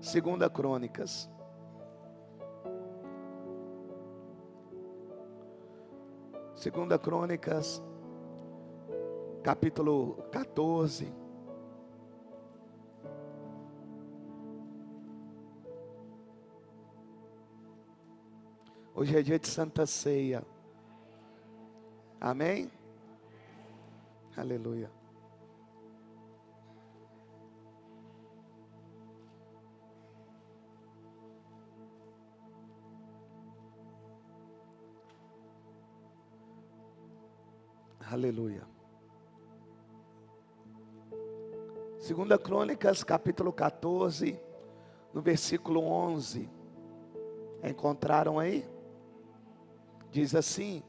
Segunda Crônicas. Segunda Crônicas, capítulo 14. Hoje é dia de Santa Ceia. Amém? Aleluia. Aleluia. Segunda Crônicas, capítulo 14, no versículo 11. Encontraram aí? Diz assim: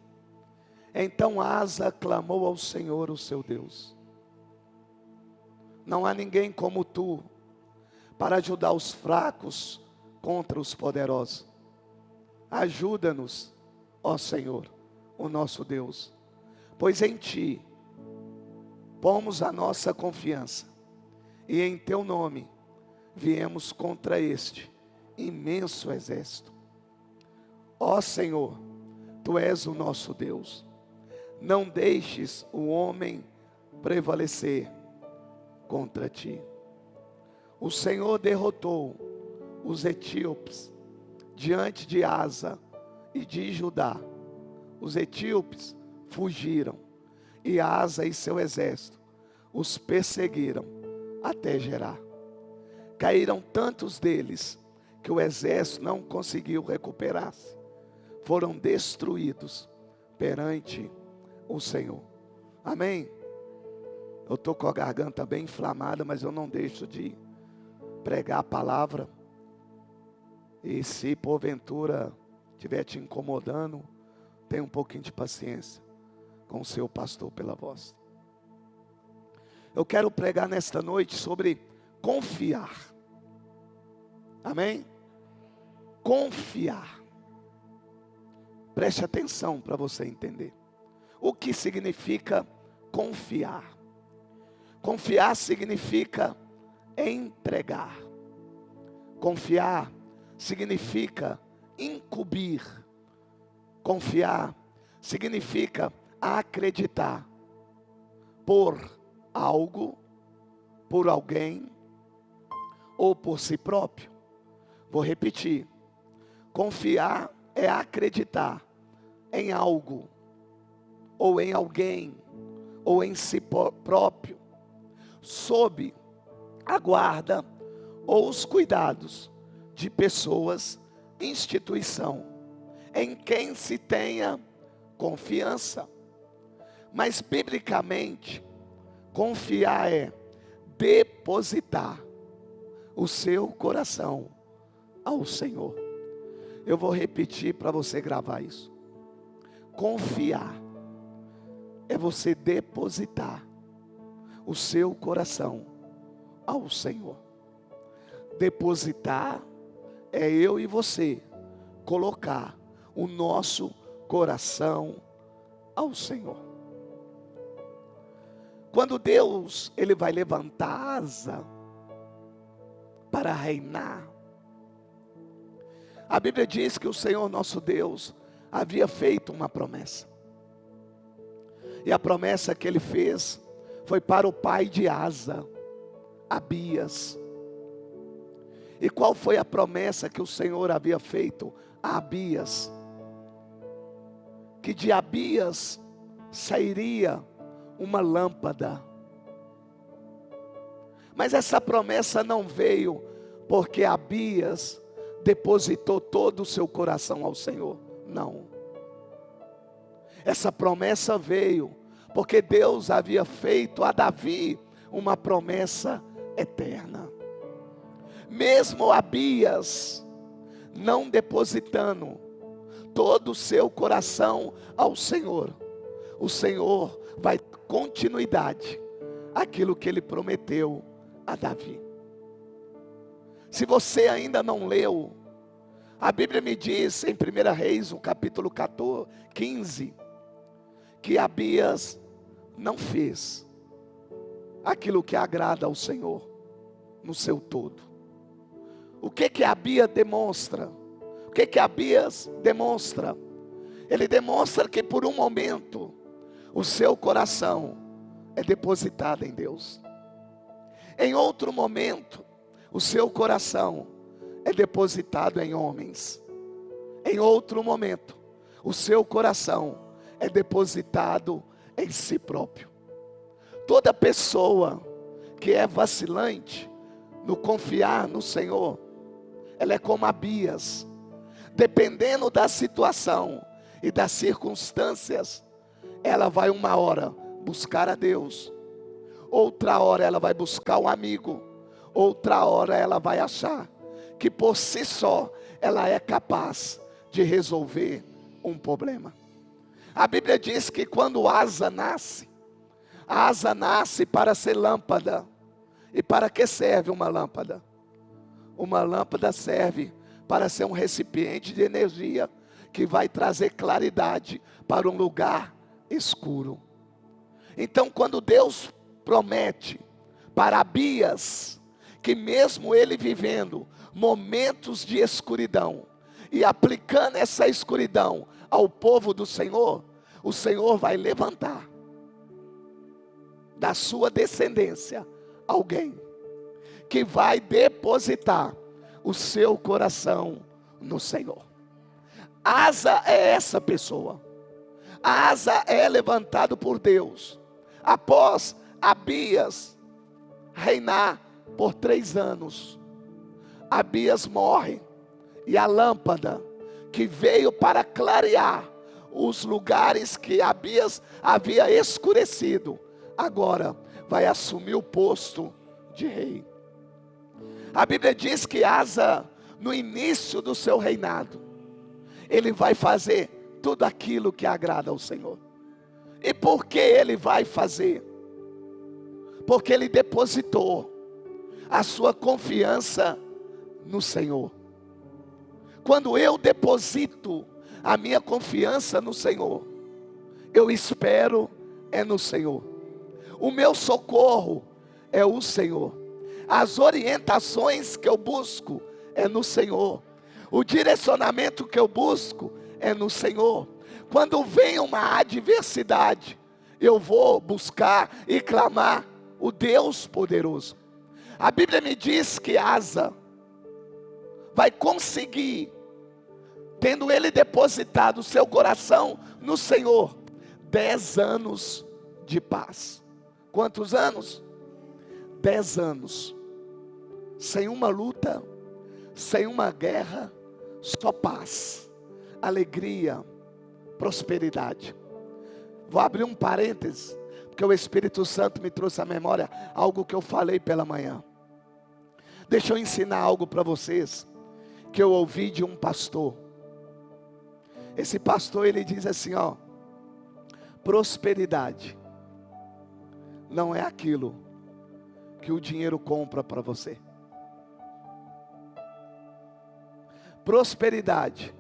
então Asa clamou ao Senhor, o seu Deus: não há ninguém como tu, para ajudar os fracos contra os poderosos. Ajuda-nos, ó Senhor, o nosso Deus, pois em ti pomos a nossa confiança, e em teu nome viemos contra este imenso exército. Ó Senhor, tu és o nosso Deus, não deixes o homem prevalecer contra ti. O Senhor derrotou os etíopes diante de Asa e de Judá. Os etíopes fugiram, e Asa e seu exército os perseguiram até Gerar. Caíram tantos deles que o exército não conseguiu recuperar-se. Foram destruídos perante o Senhor. Amém? Eu estou com a garganta bem inflamada, mas eu não deixo de pregar a palavra. E se porventura estiver te incomodando, tenha um pouquinho de paciência com o seu pastor pela voz. Eu quero pregar nesta noite sobre confiar. Amém? Confiar. Preste atenção para você entender. O que significa confiar? Confiar significa entregar. Confiar significa incumbir. Confiar significa acreditar por algo, por alguém ou por si próprio. Vou repetir. Confiar é acreditar em algo, ou em alguém, ou em si próprio, sob a guarda ou os cuidados de pessoas, instituição, em quem se tenha confiança. Mas biblicamente, confiar é depositar o seu coração ao Senhor. Eu vou repetir para você gravar isso. Confiar é você depositar o seu coração ao Senhor. Depositar é eu e você colocar o nosso coração ao Senhor. Quando Deus ele vai levantar asa para reinar, a Bíblia diz que o Senhor nosso Deus havia feito uma promessa. E a promessa que ele fez foi para o pai de Asa, Abias. E qual foi a promessa que o Senhor havia feito a Abias? Que de Abias sairia uma lâmpada. Mas essa promessa não veio porque Abias depositou todo o seu coração ao Senhor. Não. Essa promessa veio porque Deus havia feito a Davi uma promessa eterna. Mesmo Abias não depositando todo o seu coração ao Senhor, o Senhor vai dar continuidade àquilo que ele prometeu a Davi. Se você ainda não leu, a Bíblia me diz em 1 Reis, no capítulo 15, que Abias não fez aquilo que agrada ao Senhor no seu todo. O que que Abias demonstra? O que que Abias demonstra? Ele demonstra que por um momento o seu coração é depositado em Deus. Em outro momento, o seu coração é depositado em homens. Em outro momento, o seu coração é depositado em si próprio. Toda pessoa que é vacilante no confiar no Senhor, ela é como Abias. Dependendo da situação e das circunstâncias, ela vai uma hora buscar a Deus, outra hora ela vai buscar um amigo, outra hora ela vai achar que por si só ela é capaz de resolver um problema. A Bíblia diz que quando Asa nasce, a asa nasce para ser lâmpada. E para que serve uma lâmpada? Uma lâmpada serve para ser um recipiente de energia que vai trazer claridade para um lugar escuro. Então, quando Deus promete para Abias que mesmo ele vivendo momentos de escuridão e aplicando essa escuridão ao povo do Senhor, o Senhor vai levantar da sua descendência alguém que vai depositar o seu coração no Senhor. Asa é essa pessoa. Asa é levantado por Deus após Abias reinar por 3 anos. Abias morre e a lâmpada que veio para clarear os lugares que Abias havia escurecido, agora vai assumir o posto de rei. A Bíblia diz que Asa, no início do seu reinado, ele vai fazer tudo aquilo que agrada ao Senhor. E por que ele vai fazer? Porque ele depositou a sua confiança no Senhor. Quando eu deposito a minha confiança no Senhor, eu espero no Senhor. O meu socorro é o Senhor. As orientações que eu busco é no Senhor. O direcionamento que eu busco é no Senhor. Quando vem uma adversidade, eu vou buscar e clamar o Deus poderoso. A Bíblia me diz que Asa vai conseguir, tendo ele depositado o seu coração no Senhor, 10 anos de paz. Quantos anos? 10 anos. Sem uma luta, sem uma guerra, só paz, alegria, prosperidade. Vou abrir um parênteses, porque o Espírito Santo me trouxe à memória algo que eu falei pela manhã. Deixa eu ensinar algo para vocês, que eu ouvi de um pastor. Esse pastor, ele diz assim, ó: prosperidade não é aquilo que o dinheiro compra para você. Prosperidade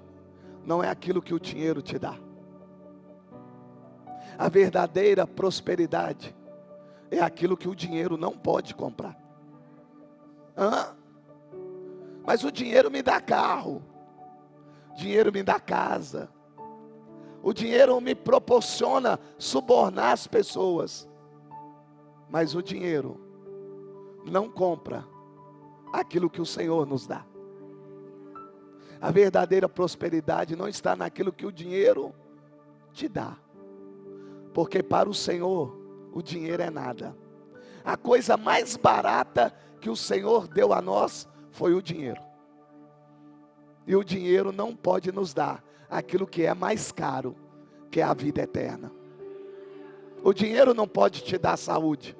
não é aquilo que o dinheiro te dá. A verdadeira prosperidade é aquilo que o dinheiro não pode comprar. Mas o dinheiro me dá carro, o dinheiro me dá casa, o dinheiro me proporciona subornar as pessoas, mas o dinheiro não compra aquilo que o Senhor nos dá. A verdadeira prosperidade não está naquilo que o dinheiro te dá, porque para o Senhor o dinheiro é nada. A coisa mais barata que o Senhor deu a nós foi o dinheiro. E o dinheiro não pode nos dar aquilo que é mais caro, que é a vida eterna. O dinheiro não pode te dar saúde,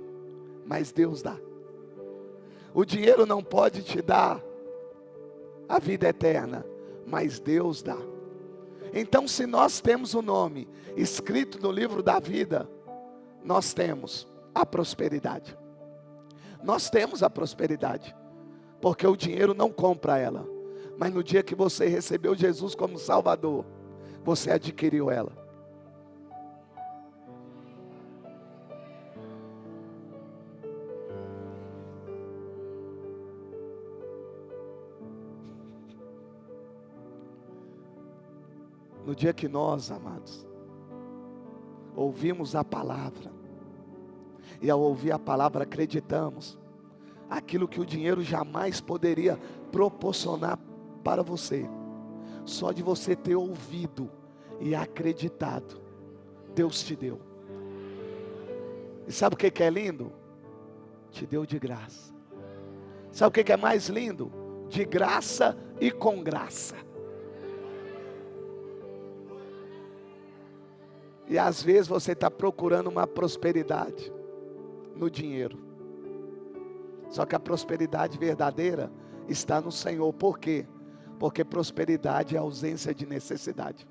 mas Deus dá. O dinheiro não pode te dar a vida eterna, mas Deus dá. Então, se nós temos o nome escrito no livro da vida, nós temos a prosperidade. Nós temos a prosperidade, porque o dinheiro não compra ela. Mas no dia que você recebeu Jesus como Salvador, você adquiriu ela. No dia que nós, amados, ouvimos a palavra, e ao ouvir a palavra acreditamos, aquilo que o dinheiro jamais poderia proporcionar para você, só de você ter ouvido e acreditado, Deus te deu. E sabe o que é lindo? Te deu de graça. Sabe o que é mais lindo? De graça e com graça. E às vezes você está procurando uma prosperidade no dinheiro. Só que a prosperidade verdadeira está no Senhor. Por quê? Porque prosperidade é ausência de necessidade.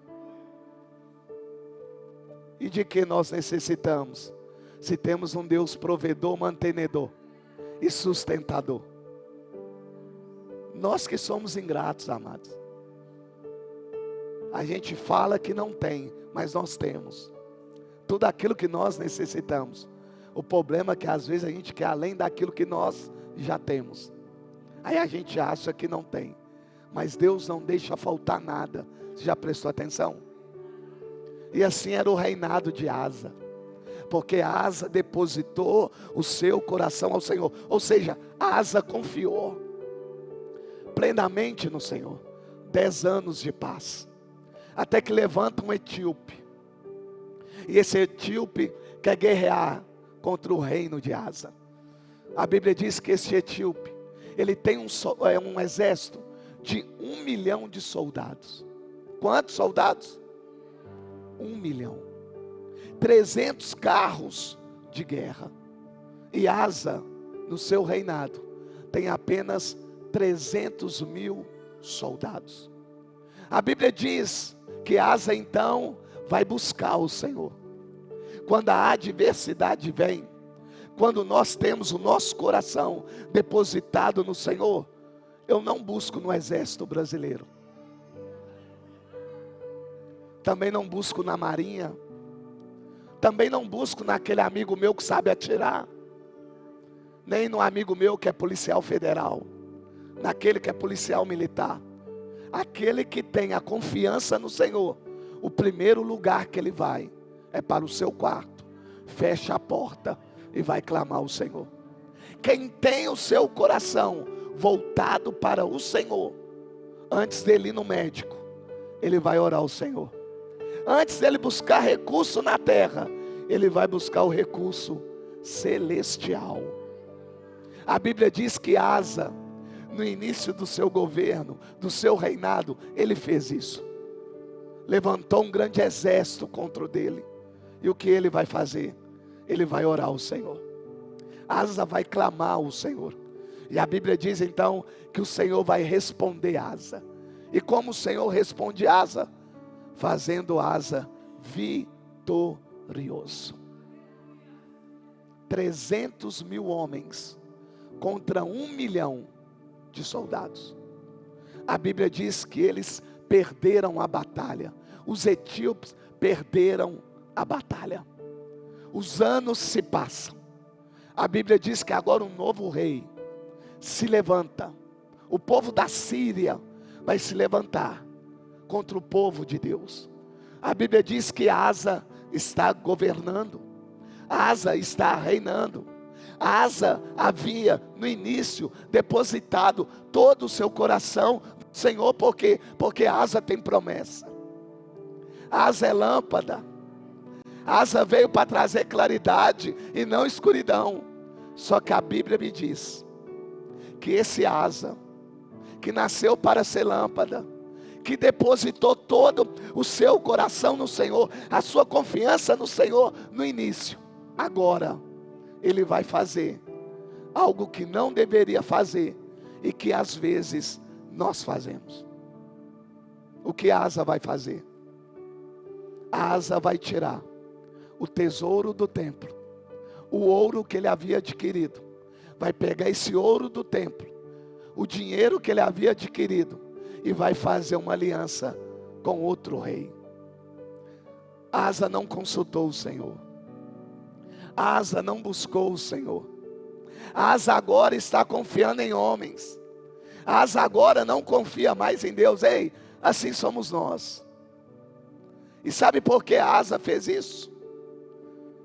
E de que nós necessitamos? Se temos um Deus provedor, mantenedor e sustentador. Nós que somos ingratos, amados. A gente fala que não tem, mas nós temos. Tudo aquilo que nós necessitamos. O problema é que às vezes a gente quer além daquilo que nós já temos. Aí a gente acha que não tem. Mas Deus não deixa faltar nada. Você já prestou atenção? E assim era o reinado de Asa. Porque Asa depositou o seu coração ao Senhor. Ou seja, Asa confiou plenamente no Senhor. 10 anos de paz. Até que levanta um etíope. E esse etíope quer guerrear contra o reino de Asa. A Bíblia diz que esse etíope, ele tem um exército de 1 milhão de soldados. Quantos soldados? 1 milhão. 300 carros de guerra. E Asa, no seu reinado, tem apenas 300 mil soldados. A Bíblia diz que Asa então vai buscar o Senhor. Quando a adversidade vem, quando nós temos o nosso coração depositado no Senhor, eu não busco no exército brasileiro. Também não busco na marinha. Também não busco naquele amigo meu que sabe atirar. Nem no amigo meu que é policial federal. Naquele que é policial militar. Aquele que tem a confiança no Senhor. O primeiro lugar que ele vai é para o seu quarto. Fecha a porta e vai clamar ao Senhor. Quem tem o seu coração voltado para o Senhor, antes dele ir no médico, ele vai orar ao Senhor. Antes dele buscar recurso na terra, ele vai buscar o recurso celestial. A Bíblia diz que Asa, no início do seu governo, do seu reinado, ele fez isso. Levantou um grande exército contra o dele. E o que ele vai fazer? Ele vai orar ao Senhor. Asa vai clamar ao Senhor. E a Bíblia diz então que o Senhor vai responder Asa. E como o Senhor responde Asa? Fazendo Asa vitorioso. 300 mil homens contra 1 milhão de soldados. A Bíblia diz que eles perderam a batalha. Os etíopes perderam a batalha. Os anos se passam. A Bíblia diz que agora um novo rei se levanta. O povo da Síria vai se levantar contra o povo de Deus. A Bíblia diz que Asa está governando. Asa está reinando. Asa havia no início depositado todo o seu coração no Senhor. Por quê? Porque Asa tem promessa. Asa é lâmpada. Asa veio para trazer claridade e não escuridão. Só que a Bíblia me diz que esse Asa, que nasceu para ser lâmpada, que depositou todo o seu coração no Senhor, a sua confiança no Senhor no início, agora ele vai fazer algo que não deveria fazer e que às vezes nós fazemos. O que Asa vai fazer? Asa vai tirar o tesouro do templo, o ouro que ele havia adquirido, vai pegar esse ouro do templo, o dinheiro que ele havia adquirido, e vai fazer uma aliança com outro rei. Asa não consultou o Senhor. Asa não buscou o Senhor. Asa agora está confiando em homens. Asa agora não confia mais em Deus. Ei, assim somos nós. E sabe por que Asa fez isso?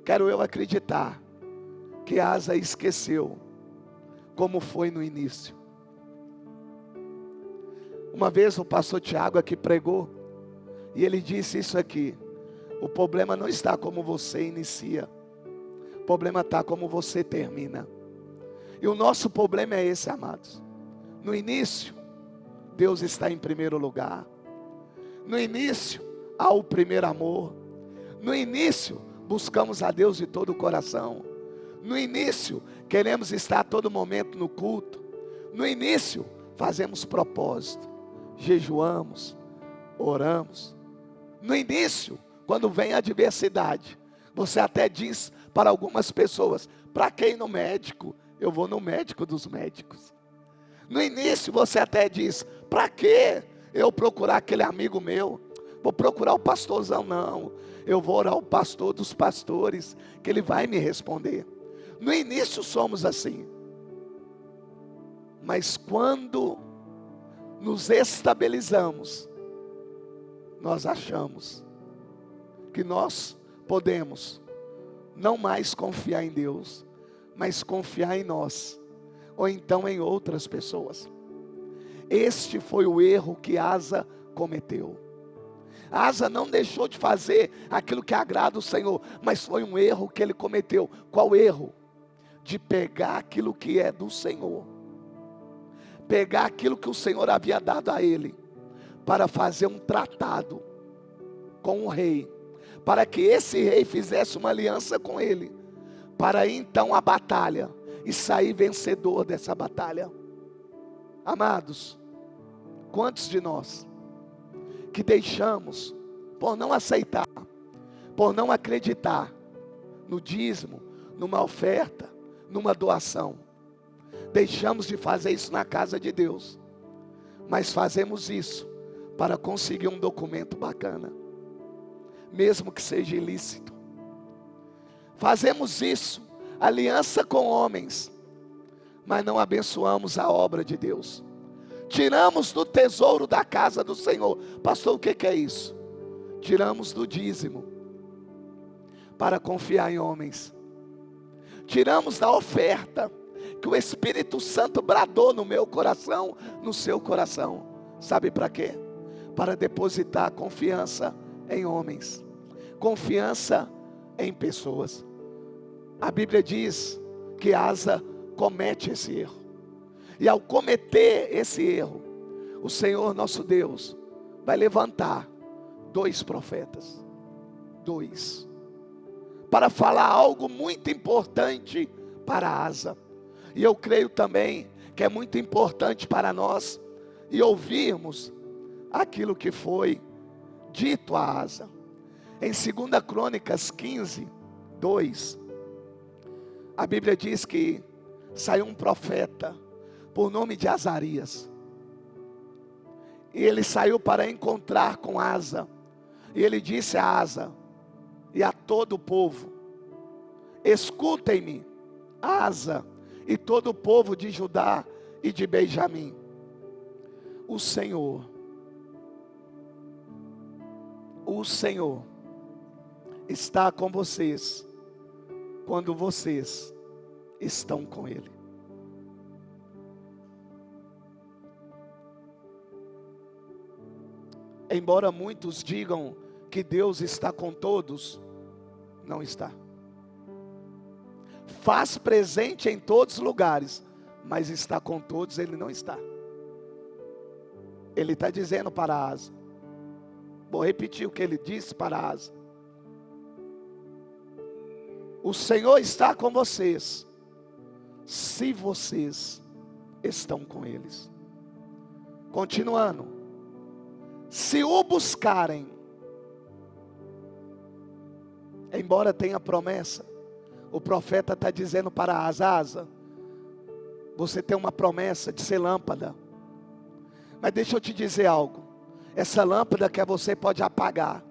Quero eu acreditar que Asa esqueceu como foi no início. Uma vez o pastor Tiago aqui pregou, e ele disse isso aqui: o problema não está como você inicia, o problema está como você termina. E o nosso problema é esse, amados. No início, Deus está em primeiro lugar. No início, há o primeiro amor. No início, buscamos a Deus de todo o coração. No início, queremos estar a todo momento no culto. No início, fazemos propósito, jejuamos, oramos. No início, quando vem a adversidade, você até diz para algumas pessoas: para quem ir no médico? Eu vou no médico dos médicos. No início você até diz: para que eu procurar aquele amigo meu? Vou procurar o pastorzão. Não, eu vou orar o pastor dos pastores, que ele vai me responder. No início somos assim. Mas quando nos estabilizamos, nós achamos que nós podemos não mais confiar em Deus, mas confiar em nós, ou então em outras pessoas. Este foi o erro que Asa cometeu. Asa não deixou de fazer aquilo que agrada o Senhor, mas foi um erro que ele cometeu. Qual erro? De pegar aquilo que é do Senhor, pegar aquilo que o Senhor havia dado a ele, para fazer um tratado com o rei, para que esse rei fizesse uma aliança com ele, para ir então à batalha e sair vencedor dessa batalha. Amados, quantos de nós que deixamos, por não aceitar, por não acreditar no dízimo, numa oferta, numa doação, deixamos de fazer isso na casa de Deus, mas fazemos isso para conseguir um documento bacana, mesmo que seja ilícito. Fazemos isso, aliança com homens, mas não abençoamos a obra de Deus. Tiramos do tesouro da casa do Senhor. Pastor, o que é isso? Tiramos do dízimo para confiar em homens. Tiramos da oferta que o Espírito Santo bradou no meu coração, no seu coração. Sabe para quê? Para depositar confiança em homens, confiança em pessoas. A Bíblia diz que Asa comete esse erro. E ao cometer esse erro, o Senhor nosso Deus vai levantar 2 profetas. 2. Para falar algo muito importante para Asa. E eu creio também que é muito importante para nós e ouvirmos aquilo que foi dito a Asa. Em 2 Crônicas 15, 2, a Bíblia diz que saiu um profeta por nome de Azarias. E ele saiu para encontrar com Asa. E ele disse a Asa e a todo o povo: escutem-me, Asa e todo o povo de Judá e de Benjamim. O Senhor está com vocês quando vocês estão com Ele. Embora muitos digam que Deus está com todos, não está. Faz presente em todos os lugares, mas está com todos, Ele não está. Ele está dizendo para Asa, vou repetir o que ele disse para Asa: o Senhor está com vocês, se vocês estão com eles. Continuando, se o buscarem, embora tenha promessa, o profeta está dizendo para Asa: Asa, você tem uma promessa de ser lâmpada, mas deixa eu te dizer algo, essa lâmpada que você pode apagar.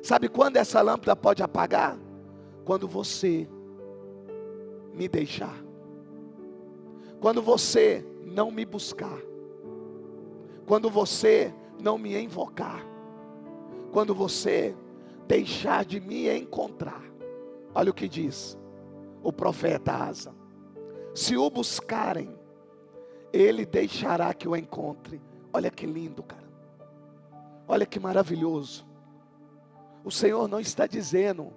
Sabe quando essa lâmpada pode apagar? Quando você me deixar, quando você não me buscar, quando você não me invocar, quando você deixar de me encontrar. Olha o que diz o profeta Asa: se o buscarem, ele deixará que o encontre. Olha que lindo, cara. Olha que maravilhoso. O Senhor não está dizendo,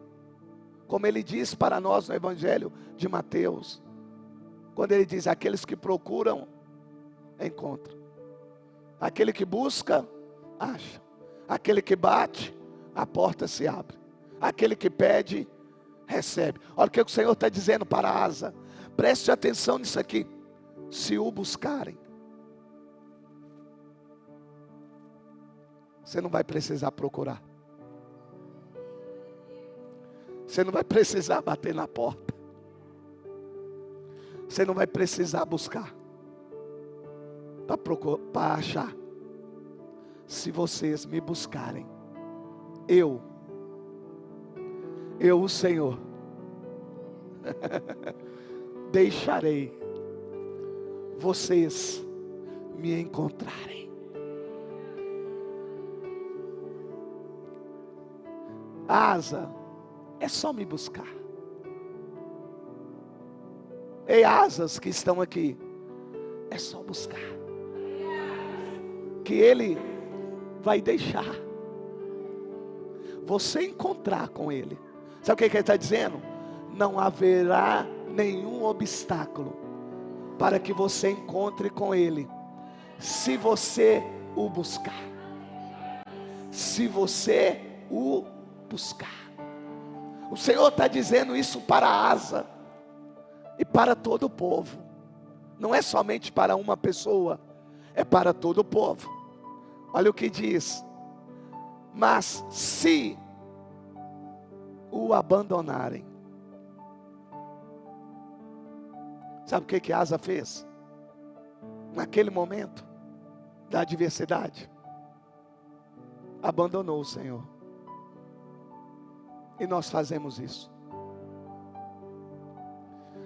como Ele diz para nós no Evangelho de Mateus, quando Ele diz: aqueles que procuram, encontram. Aquele que busca, acha. Aquele que bate, a porta se abre. Aquele que pede, recebe. Olha o que o Senhor está dizendo para Asa. Preste atenção nisso aqui. Se o buscarem, você não vai precisar procurar. Você não vai precisar bater na porta. Você não vai precisar buscar para achar. Se vocês me buscarem, eu o Senhor, deixarei vocês me encontrarem. Asa, é só me buscar. Ei, asas que estão aqui, é só buscar, que Ele vai deixar você encontrar com Ele. Sabe o que Ele está dizendo? Não haverá nenhum obstáculo para que você encontre com Ele, se você o buscar. Se você o buscar. O Senhor está dizendo isso para Asa e para todo o povo. Não é somente para uma pessoa, é para todo o povo. Olha o que diz: mas se o abandonarem. Sabe o que Asa fez? Naquele momento da adversidade, abandonou o Senhor. E nós fazemos isso.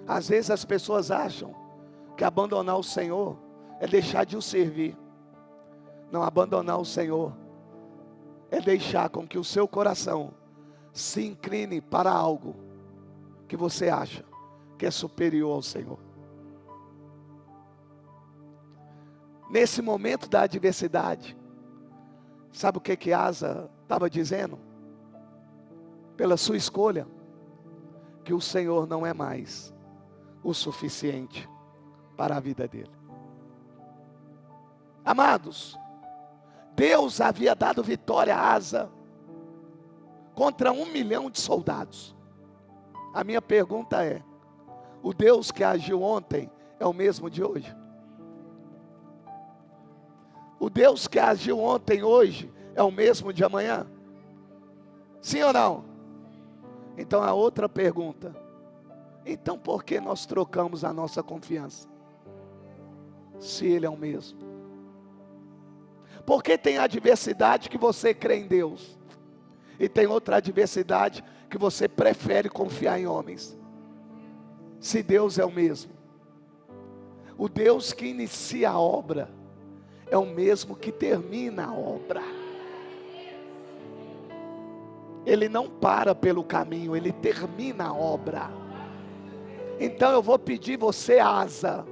Às vezes as pessoas acham que abandonar o Senhor é deixar de o servir. Não, abandonar o Senhor é deixar com que o seu coração se incline para algo que você acha que é superior ao Senhor. Nesse momento da adversidade, sabe o que Asa estava dizendo? Pela sua escolha, que o Senhor não é mais o suficiente para a vida dele. Amados, Deus havia dado vitória a Asa contra 1 milhão de soldados. A minha pergunta é: o Deus que agiu ontem é o mesmo de hoje? O Deus que agiu ontem, hoje, é o mesmo de amanhã? Sim ou não? Então a outra pergunta: então por que nós trocamos a nossa confiança, se Ele é o mesmo? Porque tem adversidade que você crê em Deus, e tem outra adversidade que você prefere confiar em homens. Se Deus é o mesmo, o Deus que inicia a obra é o mesmo que termina a obra. Ele não para pelo caminho, Ele termina a obra. Então eu vou pedir você, Asa,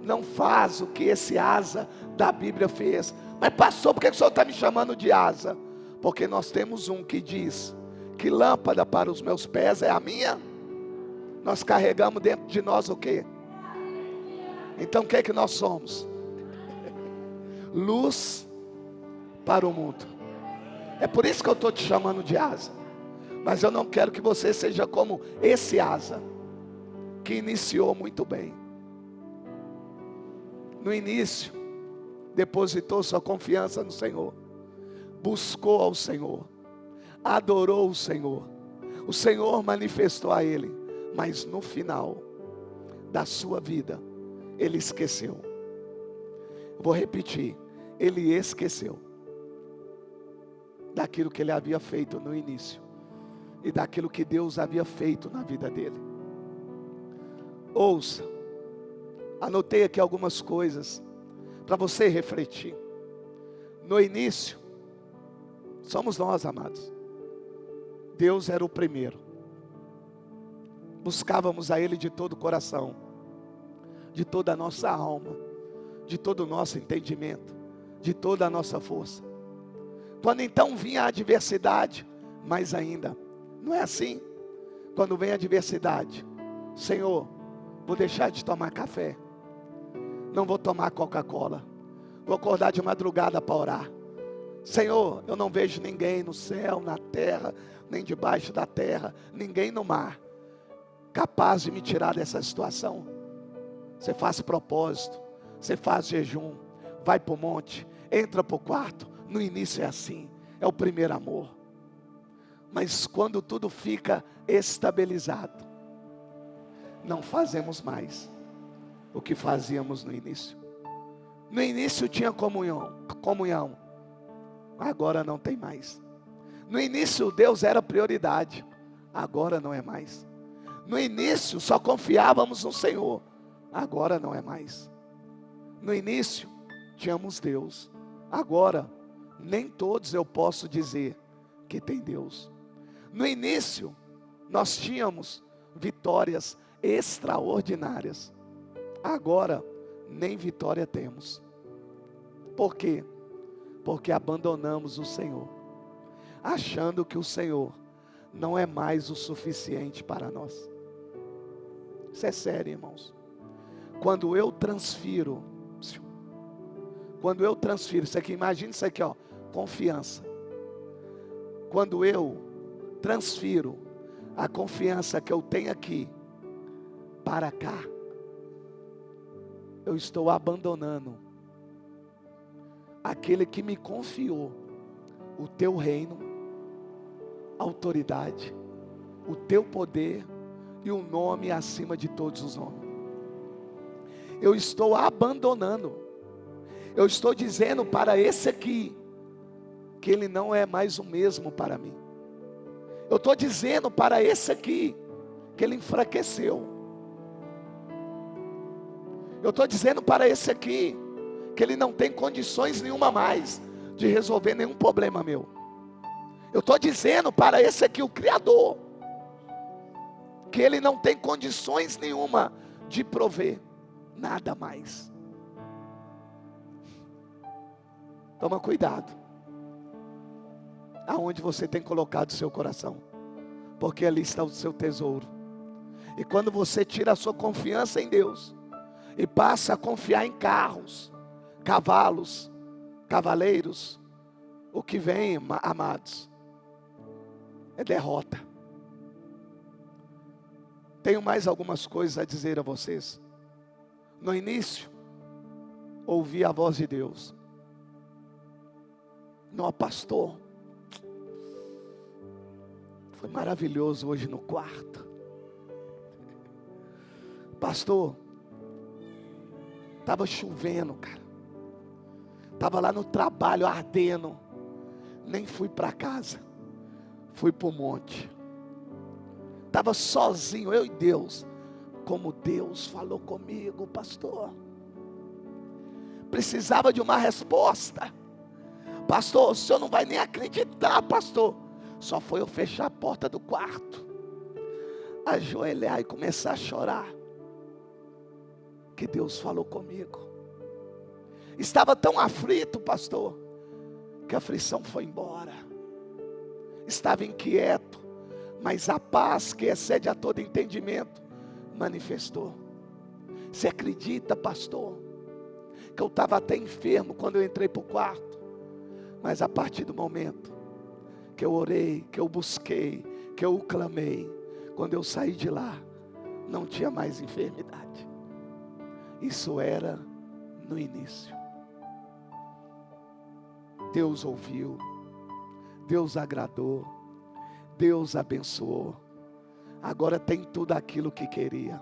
não faz o que esse Asa da Bíblia fez. Mas pastor, por que o senhor está me chamando de Asa? Porque nós temos um que diz que lâmpada para os meus pés é a minha. Nós carregamos dentro de nós o quê? Então o que é que nós somos? Luz para o mundo. É por isso que eu estou te chamando de Asa. Mas eu não quero que você seja como esse Asa, que iniciou muito bem. No início, depositou sua confiança no Senhor, buscou ao Senhor, adorou o Senhor. O Senhor manifestou a ele, mas no final da sua vida, ele esqueceu. Vou repetir: ele esqueceu daquilo que ele havia feito no início e daquilo que Deus havia feito na vida dele. Ouça, anotei aqui algumas coisas para você refletir. No início, Somos nós, amados. Deus era o primeiro. Buscávamos a Ele de todo o coração, de toda a nossa alma, de todo o nosso entendimento, de toda a nossa força. Quando então vinha a adversidade, mais ainda, não é assim? Quando vem a adversidade, Senhor, vou deixar de tomar café, não vou tomar Coca-Cola, vou acordar de madrugada para orar. Senhor, eu não vejo ninguém no céu, na terra, nem debaixo da terra, ninguém no mar, capaz de me tirar dessa situação. Você faz propósito, você faz jejum, vai para o monte, entra para o quarto. No início é assim, é o primeiro amor. Mas quando tudo fica estabilizado, não fazemos mais o que fazíamos no início. No início tinha comunhão, agora não tem mais. No início Deus era prioridade, agora não é mais. No início só confiávamos no Senhor, agora não é mais. No início tínhamos Deus, agora nem todos eu posso dizer que tem Deus. No início nós tínhamos vitórias extraordinárias, agora nem vitória temos. Por quê? Porque abandonamos o Senhor, achando que o Senhor não é mais o suficiente para nós. Isso é sério, irmãos. Quando eu transfiro, isso aqui, imagina isso aqui, ó, confiança. Quando eu transfiro a confiança que eu tenho aqui para cá, eu estou abandonando aquele que me confiou o teu reino, autoridade, o teu poder e o nome acima de todos os nomes. Eu estou abandonando, eu estou dizendo para esse aqui que ele não é mais o mesmo para mim. Eu estou dizendo para esse aqui que ele enfraqueceu. Eu estou dizendo para esse aqui que ele não tem condições nenhuma mais de resolver nenhum problema meu. Eu estou dizendo para esse aqui, o Criador, que ele não tem condições nenhuma de prover nada mais. Toma cuidado aonde você tem colocado o seu coração, porque ali está o seu tesouro. E quando você tira a sua confiança em Deus e passa a confiar em carros, cavalos, cavaleiros, o que vem, amados, é derrota. Tenho mais algumas coisas a dizer a vocês. No início, ouvi a voz de Deus. Não, pastor, foi maravilhoso hoje no quarto. Pastor, estava chovendo, cara. Estava lá no trabalho ardendo. Nem fui para casa. Fui para o monte. Estava sozinho, eu e Deus. Como Deus falou comigo, pastor. Precisava de uma resposta. Pastor, o senhor não vai nem acreditar, pastor. Só foi eu fechar a porta do quarto, ajoelhar e começar a chorar, que Deus falou comigo. Estava tão aflito, pastor, que a aflição foi embora. Estava inquieto, mas a paz que excede a todo entendimento manifestou. Você acredita, pastor, que eu estava até enfermo quando eu entrei para o quarto, mas a partir do momento que eu orei, que eu busquei, que eu clamei, quando eu saí de lá, não tinha mais enfermidade. Isso era no início. Deus ouviu, Deus agradou, Deus abençoou. Agora tem tudo aquilo que queria.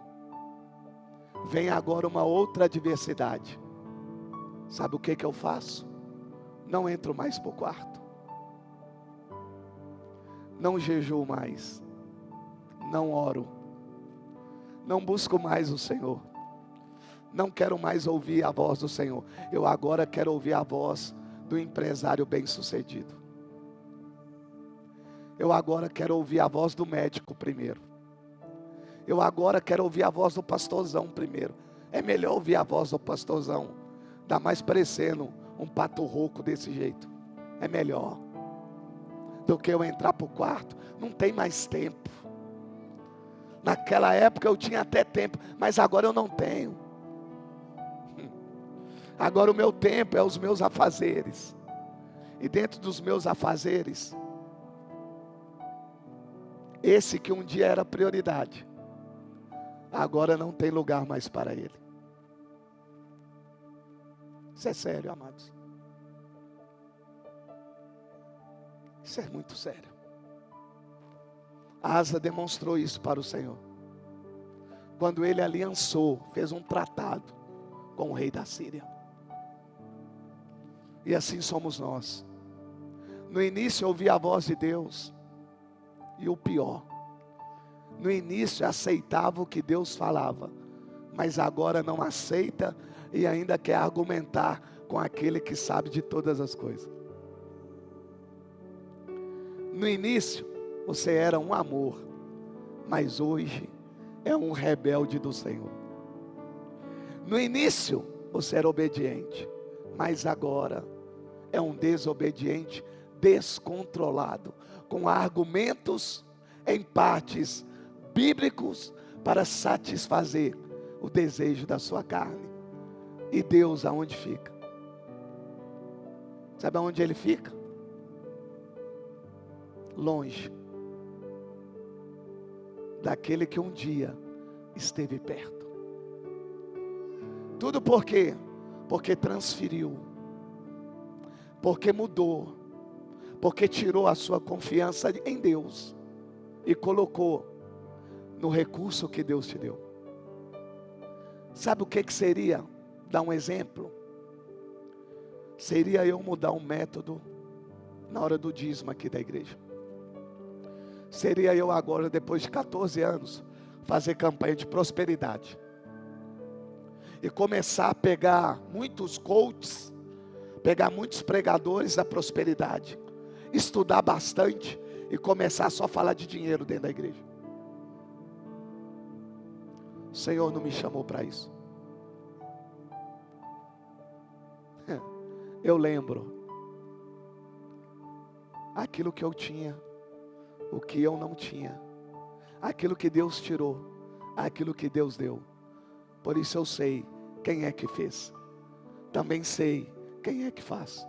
Vem agora uma outra adversidade. Sabe o que eu faço? Não entro mais para o quarto. Não jejuo mais, não oro, não busco mais o Senhor, não quero mais ouvir a voz do Senhor. Eu agora quero ouvir a voz do empresário bem-sucedido. Eu agora quero ouvir a voz do médico primeiro. Eu agora quero ouvir a voz do pastorzão primeiro. É melhor ouvir a voz do pastorzão. Dá mais parecendo um pato rouco desse jeito. É melhor do que eu entrar para o quarto. Não tem mais tempo. Naquela época eu tinha até tempo, mas agora eu não tenho. Agora o meu tempo é os meus afazeres. E dentro dos meus afazeres, esse que um dia era prioridade, agora não tem lugar mais para ele. Isso é sério, amados. Isso é muito sério. Asa demonstrou isso para o Senhor. Quando ele aliançou, fez um tratado com o rei da Síria. E assim somos nós. No início eu ouvi a voz de Deus. E o pior, no início aceitava o que Deus falava, mas agora não aceita e ainda quer argumentar com aquele que sabe de todas as coisas. No início você era um amor, mas hoje é um rebelde do Senhor. No início você era obediente, mas agora é um desobediente descontrolado, com argumentos em partes bíblicos para satisfazer o desejo da sua carne. E Deus aonde fica? Sabe aonde ele fica? Longe daquele que um dia esteve perto. Tudo por quê? Porque transferiu, porque mudou, porque tirou a sua confiança em Deus e colocou no recurso que Deus te deu. Sabe o que seria? Dar um exemplo. Seria eu mudar um método na hora do dízimo aqui da igreja. Seria eu agora, depois de 14 anos, fazer campanha de prosperidade. E começar a pegar muitos coaches, pegar muitos pregadores da prosperidade, estudar bastante e começar só a falar de dinheiro dentro da igreja. O Senhor não me chamou para isso. Eu lembro aquilo que eu tinha, o que eu não tinha, aquilo que Deus tirou, aquilo que Deus deu. Por isso eu sei quem é que fez, também sei quem é que faz.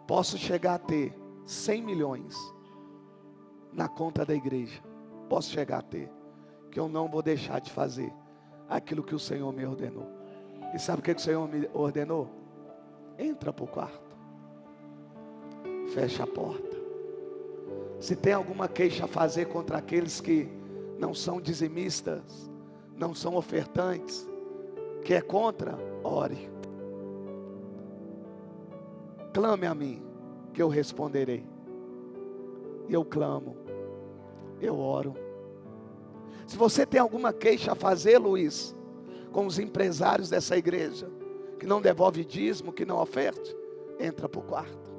Posso chegar a ter 100 milhões na conta da igreja, posso chegar a ter, que eu não vou deixar de fazer aquilo que o Senhor me ordenou. E sabe o que o Senhor me ordenou? Entra para o quarto, fecha a porta. Se tem alguma queixa a fazer contra aqueles que não são dizimistas, não são ofertantes, que é contra, ore. Clame a mim, que eu responderei. E eu clamo, eu oro. Se você tem alguma queixa a fazer, Luiz, com os empresários dessa igreja, que não devolve dízimo, que não oferte, entra para o quarto.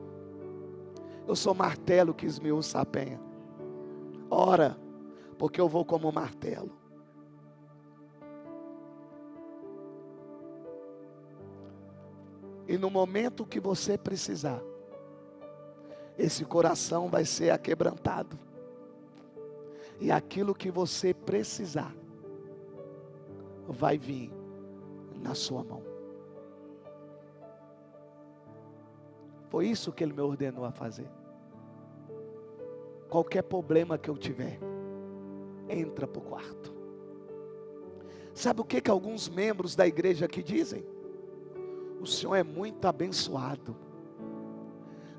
Eu sou martelo que esmiuça a penha. Ora, porque eu vou como martelo. E no momento que você precisar, esse coração vai ser aquebrantado. E aquilo que você precisar, vai vir na sua mão. Foi isso que Ele me ordenou a fazer. Qualquer problema que eu tiver, entra para o quarto. Sabe o que alguns membros da igreja aqui dizem? O Senhor é muito abençoado.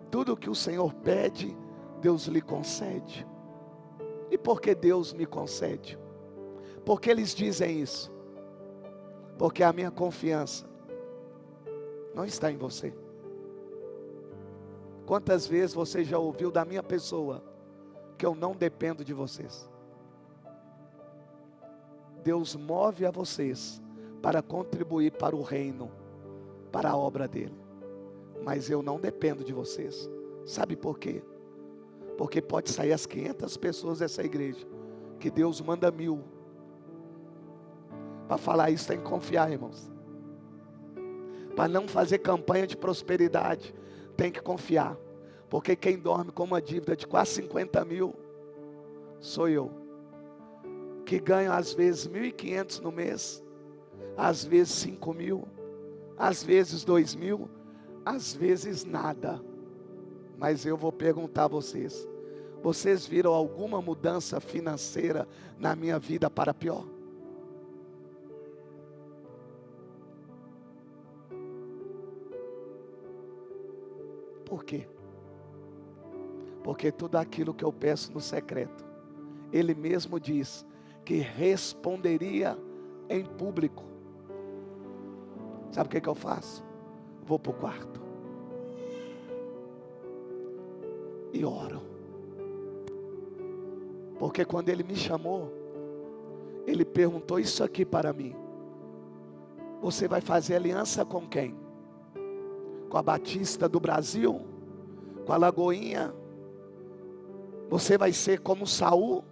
Tudo que o Senhor pede, Deus lhe concede. E por que Deus me concede? Porque eles dizem isso? Porque a minha confiança não está em você. Quantas vezes você já ouviu da minha pessoa que eu não dependo de vocês? Deus move a vocês para contribuir para o reino, para a obra dele. Mas eu não dependo de vocês. Sabe por quê? Porque pode sair as 500 pessoas dessa igreja, que Deus manda 1000. Para falar isso tem que confiar, irmãos. Para não fazer campanha de prosperidade, tem que confiar. Porque quem dorme com uma dívida de quase 50 mil, sou eu. Que ganho às vezes 1.500 no mês, às vezes 5.000, às vezes 2.000, às vezes nada. Mas eu vou perguntar a vocês: vocês viram alguma mudança financeira na minha vida para pior? Por quê? Porque tudo aquilo que eu peço no secreto, Ele mesmo diz que responderia em público. Sabe o que eu faço? Vou para o quarto e oro. Porque quando Ele me chamou, Ele perguntou isso aqui para mim: você vai fazer aliança com quem? Com a Batista do Brasil? Com a Lagoinha? Você vai ser como Saul,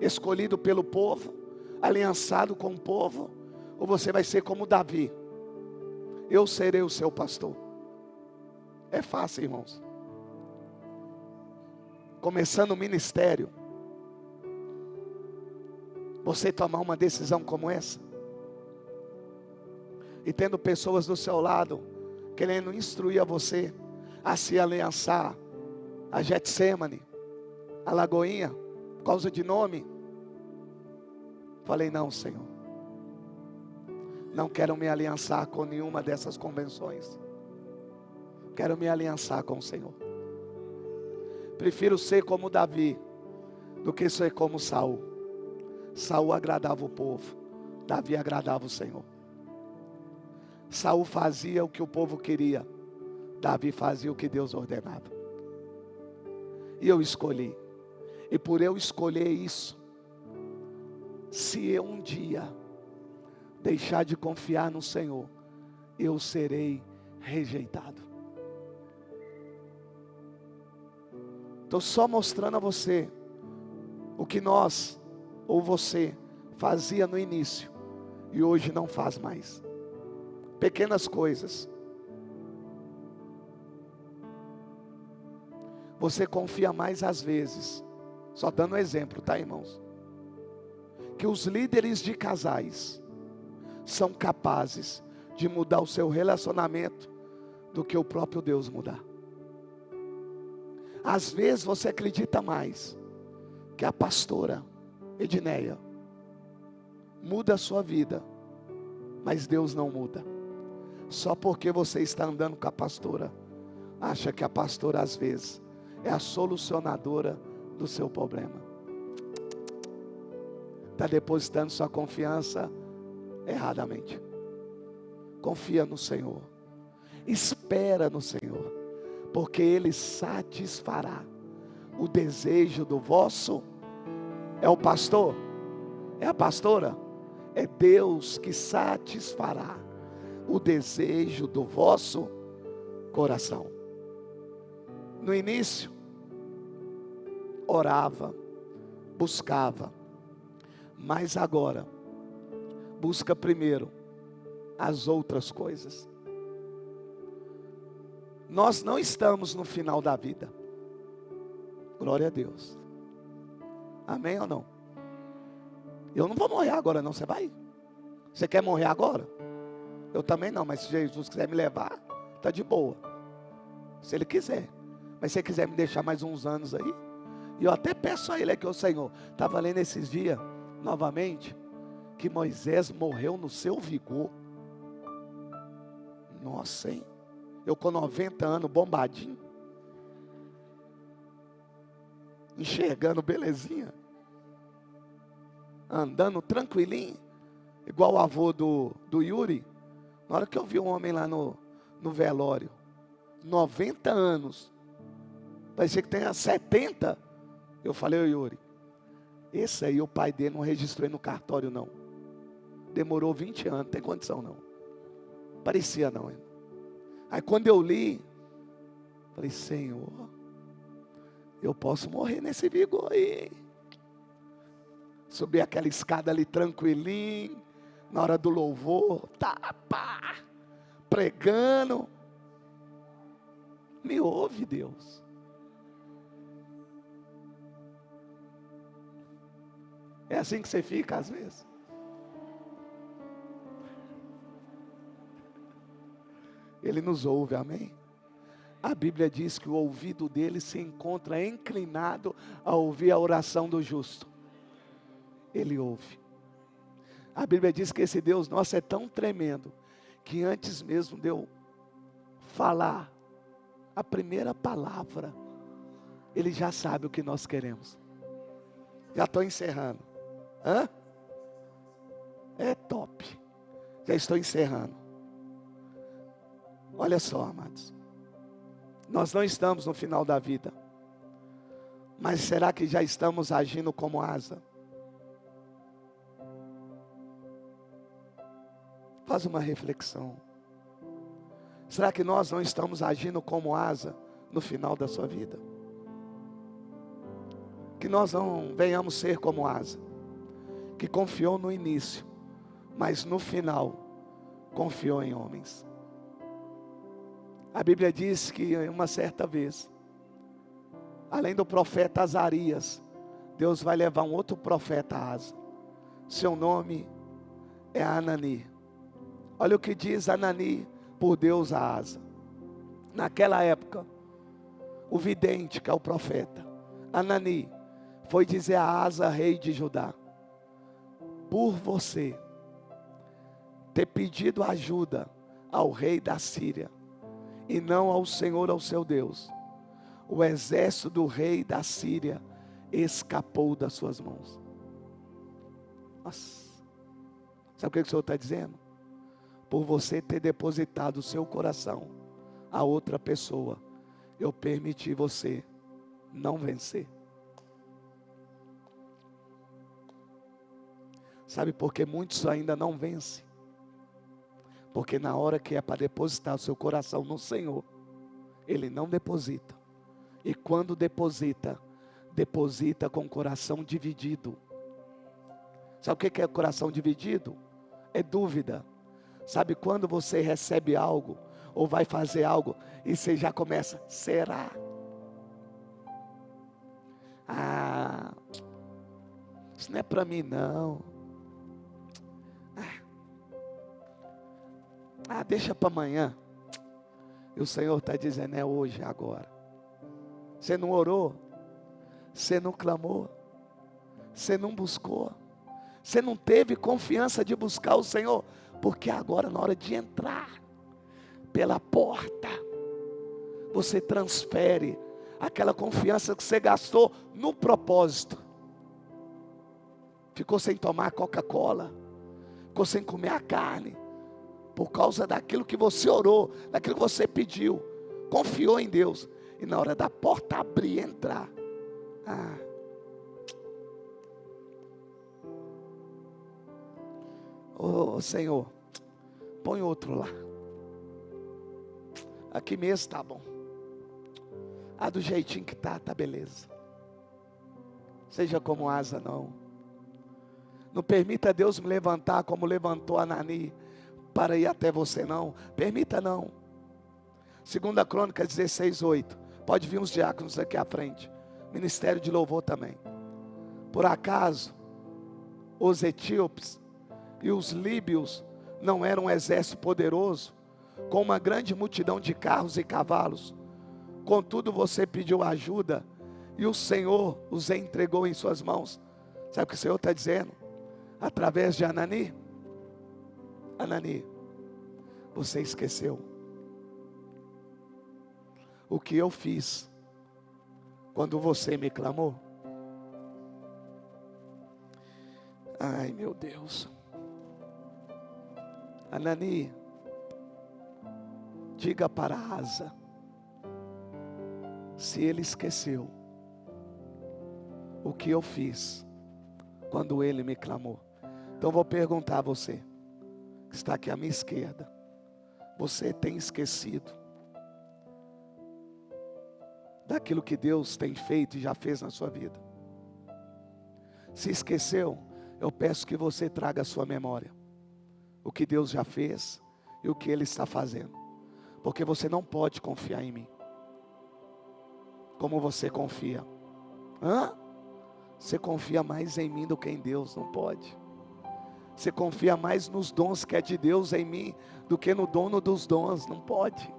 escolhido pelo povo, aliançado com o povo? Ou você vai ser como Davi? Eu serei o seu pastor. É fácil, irmãos. Começando o ministério, você tomar uma decisão como essa, e tendo pessoas do seu lado, querendo instruir a você a se aliançar a Getsemane, a Lagoinha, por causa de nome. Falei: não, Senhor, não quero me aliançar com nenhuma dessas convenções. Quero me aliançar com o Senhor. Prefiro ser como Davi do que ser como Saul. Saul agradava o povo, Davi agradava o Senhor. Saul fazia o que o povo queria, Davi fazia o que Deus ordenava. E eu escolhi. E por eu escolher isso, se eu um dia deixar de confiar no Senhor, eu serei rejeitado. Estou só mostrando a você o que nós, ou você, fazia no início e hoje não faz mais. Pequenas coisas. Você confia mais às vezes, só dando exemplo, tá, irmãos? Que os líderes de casais são capazes de mudar o seu relacionamento do que o próprio Deus mudar. Às vezes você acredita mais que a pastora Edneia muda a sua vida, mas Deus não muda. Só porque você está andando com a pastora, acha que a pastora às vezes é a solucionadora do seu problema. Está depositando sua confiança erradamente. Confia no Senhor, espera no Senhor, porque Ele satisfará o desejo do vosso. É o pastor? É a pastora? É Deus que satisfará o desejo do vosso coração. No início, orava, buscava, mas agora, busca primeiro as outras coisas. Nós não estamos no final da vida. Glória a Deus. Amém ou não? Eu não vou morrer agora não, você vai? Você quer morrer agora? Eu também não, mas se Jesus quiser me levar, está de boa. Se Ele quiser. Mas se Ele quiser me deixar mais uns anos aí, e eu até peço a Ele aqui, o Senhor, estava lendo esses dias, novamente, que Moisés morreu no seu vigor. Nossa, hein? Eu com 90 anos, bombadinho, enxergando belezinha, andando tranquilinho, igual o avô do Yuri. Na hora que eu vi um homem lá no velório, 90 anos, parecia que tenha 70, eu falei: ô Yuri, esse aí o pai dele não registrou no cartório não, demorou 20 anos, não tem condição não, parecia não, hein? Aí quando eu li, falei: Senhor, eu posso morrer nesse vigor aí. Subir aquela escada ali tranquilinho, na hora do louvor, pá, pregando. Me ouve, Deus. É assim que você fica às vezes. Ele nos ouve, amém? A Bíblia diz que o ouvido dele se encontra inclinado a ouvir a oração do justo. Ele ouve. A Bíblia diz que esse Deus nosso é tão tremendo, que antes mesmo de eu falar a primeira palavra, Ele já sabe o que nós queremos. Já estou encerrando. Hã? É top. Já estou encerrando. Olha só, amados. Nós não estamos no final da vida. Mas será que já estamos agindo como asa? Faz uma reflexão. Será que nós não estamos agindo como asa no final da sua vida? Que nós não venhamos ser como asa, que confiou no início, mas no final confiou em homens. A Bíblia diz que uma certa vez, além do profeta Azarias, Deus vai levar um outro profeta a asa. Seu nome é Anani. Olha o que diz Anani por Deus a asa. Naquela época, o vidente, que é o profeta, Anani, foi dizer a Asa, rei de Judá: por você ter pedido ajuda ao rei da Síria, e não ao Senhor, ao seu Deus, o exército do rei da Síria escapou das suas mãos. Nossa. Sabe o que o Senhor está dizendo? Por você ter depositado o seu coração a outra pessoa, eu permiti você não vencer. Sabe por que muitos ainda não vencem? Porque na hora que é para depositar o seu coração no Senhor, Ele não deposita. E quando deposita, deposita com o coração dividido. Sabe o que é coração dividido? É dúvida. Sabe quando você recebe algo, ou vai fazer algo, e você já começa: será? Ah, isso não é para mim não. Deixa para amanhã. E o Senhor está dizendo: é hoje, agora. Você não orou, você não clamou, você não buscou, você não teve confiança de buscar o Senhor, porque agora, na hora de entrar pela porta, você transfere aquela confiança que você gastou no propósito. Ficou sem tomar Coca-Cola, ficou sem comer a carne, por causa daquilo que você orou, daquilo que você pediu, confiou em Deus, e na hora da porta abrir e entrar, Senhor, põe outro lá, aqui mesmo tá bom, do jeitinho que tá beleza. Seja como asa, não permita Deus me levantar como levantou Anani para ir até você, não. Permita não. 2 Crônicas 16:8. Pode vir os diáconos aqui à frente. Ministério de louvor também. Por acaso os etíopes e os líbios não eram um exército poderoso, com uma grande multidão de carros e cavalos? Contudo você pediu ajuda, e o Senhor os entregou em suas mãos. Sabe o que o Senhor está dizendo? Através de Anani: Anani, você esqueceu o que eu fiz quando você me clamou? Ai, meu Deus. Anani, diga para Asa, se ele esqueceu o que eu fiz quando ele me clamou. Então vou perguntar a você, que está aqui à minha esquerda: você tem esquecido daquilo que Deus tem feito e já fez na sua vida? Se esqueceu, eu peço que você traga à sua memória o que Deus já fez e o que Ele está fazendo. Porque você não pode confiar em mim como você confia. Você confia mais em mim do que em Deus, não pode. Você confia mais nos dons que é de Deus em mim do que no dono dos dons, não pode.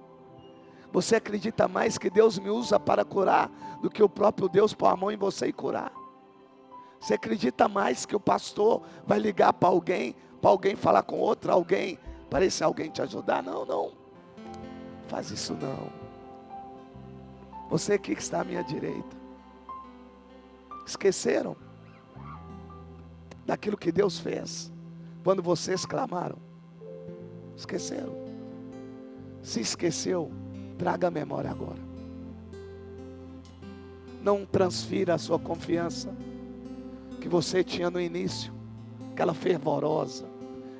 Você acredita mais que Deus me usa para curar do que o próprio Deus pôr a mão em você e curar. Você acredita mais que o pastor vai ligar para alguém falar com outro alguém, para esse alguém te ajudar? Não, faz isso não. Você aqui que está à minha direita, esqueceram daquilo que Deus fez quando vocês clamaram? Esqueceram? Se esqueceu, traga a memória agora. Não transfira a sua confiança que você tinha no início, aquela fervorosa,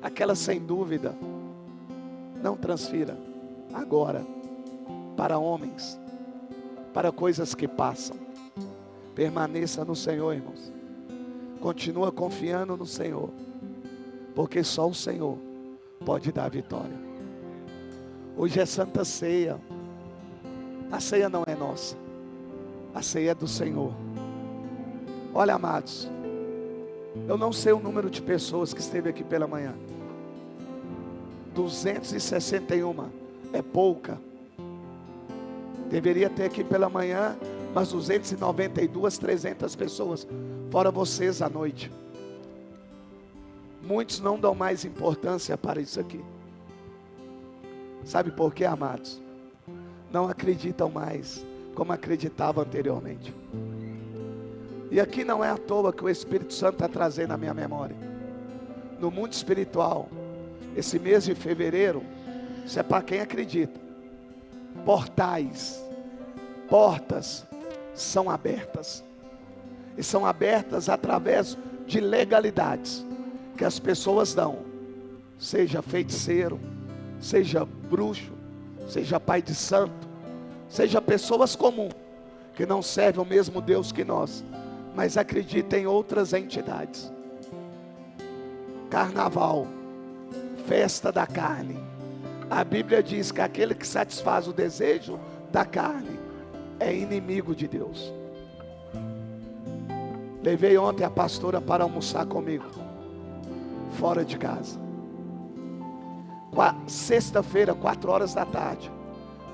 aquela sem dúvida. Não transfira agora para homens, para coisas que passam. Permaneça no Senhor, irmãos. Continua confiando no Senhor, porque só o Senhor pode dar a vitória. Hoje é Santa Ceia. A ceia não é nossa, a ceia é do Senhor. Olha, amados, eu não sei o número de pessoas que esteve aqui pela manhã. 261 é pouca. Deveria ter aqui pela manhã mas 292, 300 pessoas, fora vocês à noite. Muitos não dão mais importância para isso aqui. Sabe por quê, amados? Não acreditam mais como acreditavam anteriormente. E aqui não é à toa que o Espírito Santo está trazendo à minha memória. No mundo espiritual, esse mês de fevereiro, isso é para quem acredita. Portas são abertas. E são abertas através de legalidades que as pessoas dão. Seja feiticeiro, seja bruxo, seja pai de santo, seja pessoas comuns, que não servem o mesmo Deus que nós, mas acreditam em outras entidades. Carnaval, festa da carne. A Bíblia diz que aquele que satisfaz o desejo da carne é inimigo de Deus. Levei ontem a pastora para almoçar comigo, fora de casa. Sexta-feira, 4 horas da tarde,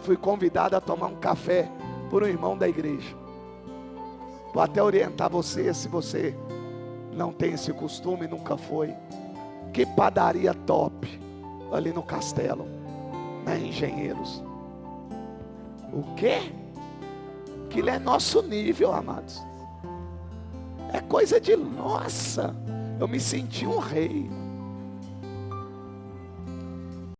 fui convidado a tomar um café por um irmão da igreja. Vou até orientar você, se você não tem esse costume, nunca foi. Que padaria top, ali no Castelo, na Engenheiros. O quê? Aquilo é nosso nível, amados. É coisa de nossa. Eu me senti um rei.